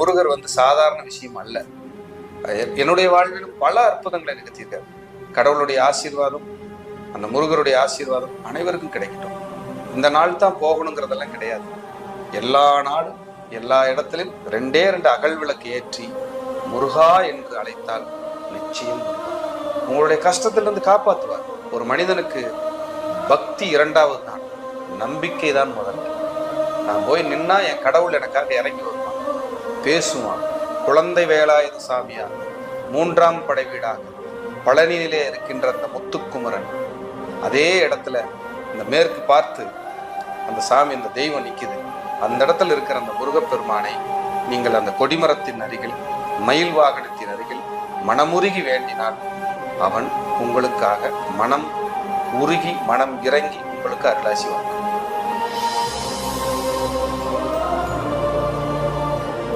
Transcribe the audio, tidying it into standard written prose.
முருகர் சாதாரண விஷயம் அல்ல. என்னுடைய வாழ்விலும் பல அற்புதங்களை நிகழ்த்தியிருக்காரு. கடவுளுடைய ஆசீர்வாதம், அந்த முருகருடைய ஆசீர்வாதம் அனைவருக்கும் கிடைக்கட்டும். இந்த நாள் தான் போகணுங்கிறதெல்லாம் கிடையாது. எல்லா நாளும் எல்லா இடத்திலும் 2 அகல் விளக்கு ஏற்றி முருகா என்று அழைத்தால் நிச்சயம் உங்களுடைய கஷ்டத்திலிருந்து காப்பாற்றுவார். ஒரு மனிதனுக்கு பக்தி 2வது தான், நம்பிக்கை தான் முதல்ல. நான் போய் நின்னா என் கடவுள் எனக்காக இறங்கி வருவான், பேசுவான். குழந்தை வேலாயுத சாமியார் 3ஆம் படை வீடாக பழனியிலே இருக்கின்ற அந்த முத்துக்குமரன், அதே இடத்துல இந்த மேற்கு பார்த்து அந்த சாமி, அந்த தெய்வம் நிக்குது. அந்த இடத்துல இருக்கிற அந்த முருகப்பெருமானை நீங்கள் அந்த கொடிமரத்தின் அருகில், மயில் வாகனத்தின் அருகில் மனமுருகி வேண்டினால் அவன் உங்களுக்காக மனம் உருகி மனம் இறங்கி உங்களுக்கு அருளாசி வரும்.